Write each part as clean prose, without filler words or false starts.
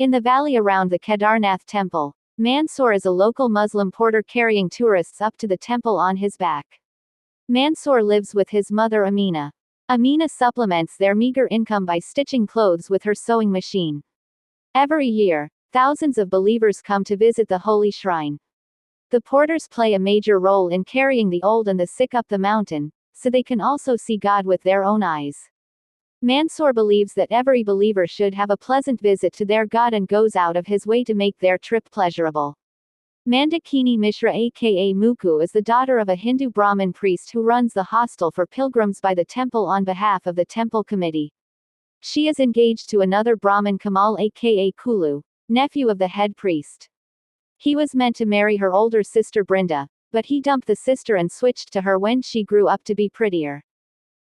In the valley around the Kedarnnath temple, Mansoor is a local Muslim porter carrying tourists up to the temple on his back. Mansoor lives with his mother Amina. Amina supplements their meager income by stitching clothes with her sewing machine. Every year, thousands of believers come to visit the holy shrine. The porters play a major role in carrying the old and the sick up the mountain, so they can also see God with their own eyes. Mansoor believes that every believer should have a pleasant visit to their God and goes out of his way to make their trip pleasurable. Mandakini Mishra aka Muku is the daughter of a Hindu Brahmin priest who runs the hostel for pilgrims by the temple on behalf of the temple committee. She is engaged to another Brahmin Kamal aka Kulu, nephew of the head priest. He was meant to marry her older sister Brinda, but he dumped the sister and switched to her when she grew up to be prettier.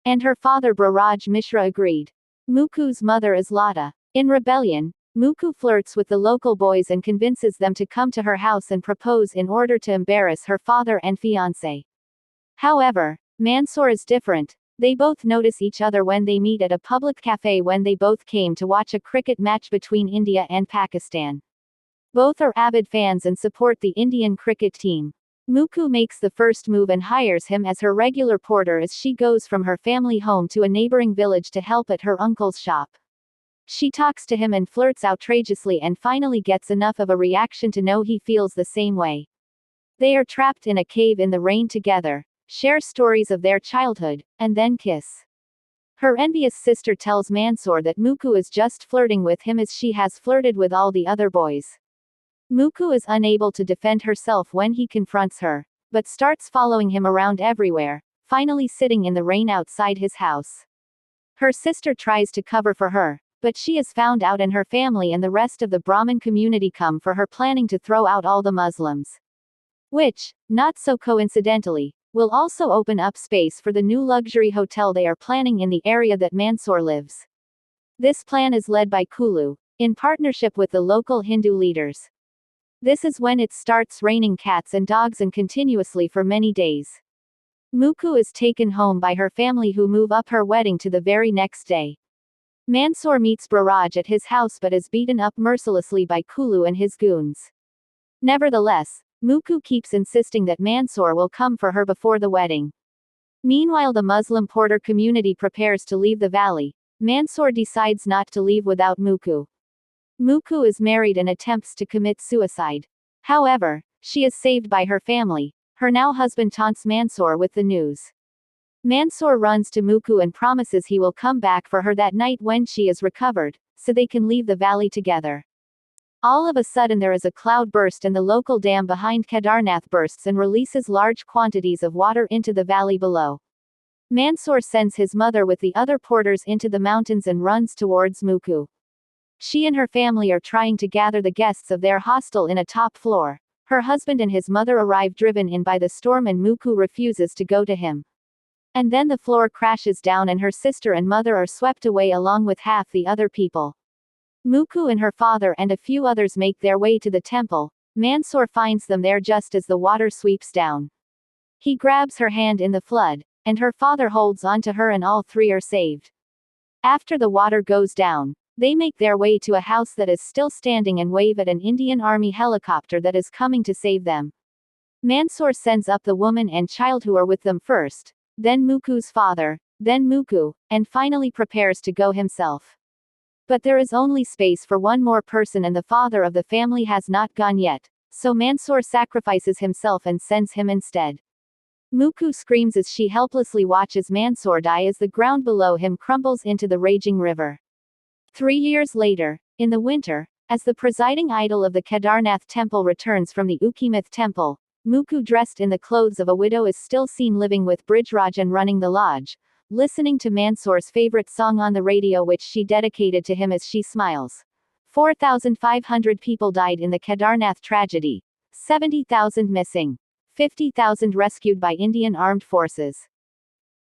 And her father Braraj Mishra agreed. Muku's mother is Lata. In rebellion, Muku flirts with the local boys and convinces them to come to her house and propose in order to embarrass her father and fiancé. However, Mansoor is different. They both notice each other when they meet at a public cafe when they both came to watch a cricket match between India and Pakistan. Both are avid fans and support the Indian cricket team. Muku makes the first move and hires him as her regular porter as she goes from her family home to a neighboring village to help at her uncle's shop. She talks to him and flirts outrageously and finally gets enough of a reaction to know he feels the same way. They are trapped in a cave in the rain together, share stories of their childhood, and then kiss. Her envious sister tells Mansoor that Muku is just flirting with him as she has flirted with all the other boys. Muku is unable to defend herself when he confronts her, but starts following him around everywhere, finally sitting in the rain outside his house. Her sister tries to cover for her, but she is found out and her family and the rest of the Brahmin community come for her, planning to throw out all the Muslims. Which, not so coincidentally, will also open up space for the new luxury hotel they are planning in the area that Mansoor lives. This plan is led by Kulu, in partnership with the local Hindu leaders. This is when it starts raining cats and dogs and continuously for many days. Muku is taken home by her family who move up her wedding to the very next day. Mansoor meets Braraj at his house but is beaten up mercilessly by Kulu and his goons. Nevertheless, Muku keeps insisting that Mansoor will come for her before the wedding. Meanwhile, the Muslim porter community prepares to leave the valley. Mansoor decides not to leave without Muku. Muku is married and attempts to commit suicide. However, she is saved by her family. Her now husband taunts Mansoor with the news. Mansoor runs to Muku and promises he will come back for her that night when she is recovered, so they can leave the valley together. All of a sudden there is a cloud burst and the local dam behind Kedarnath bursts and releases large quantities of water into the valley below. Mansoor sends his mother with the other porters into the mountains and runs towards Muku. She and her family are trying to gather the guests of their hostel in a top floor. Her husband and his mother arrive driven in by the storm and Muku refuses to go to him. And then the floor crashes down and her sister and mother are swept away along with half the other people. Muku and her father and a few others make their way to the temple. Mansoor finds them there just as the water sweeps down. He grabs her hand in the flood, and her father holds on to her and all three are saved. After the water goes down, they make their way to a house that is still standing and wave at an Indian Army helicopter that is coming to save them. Mansoor sends up the woman and child who are with them first, then Muku's father, then Muku, and finally prepares to go himself. But there is only space for one more person and the father of the family has not gone yet, so Mansoor sacrifices himself and sends him instead. Muku screams as she helplessly watches Mansoor die as the ground below him crumbles into the raging river. 3 years later, in the winter, as the presiding idol of the Kedarnath temple returns from the Ukimith temple, Muku dressed in the clothes of a widow is still seen living with Brijraj and running the lodge, listening to Mansoor's favorite song on the radio which she dedicated to him as she smiles. 4,500 people died in the Kedarnath tragedy, 70,000 missing, 50,000 rescued by Indian armed forces.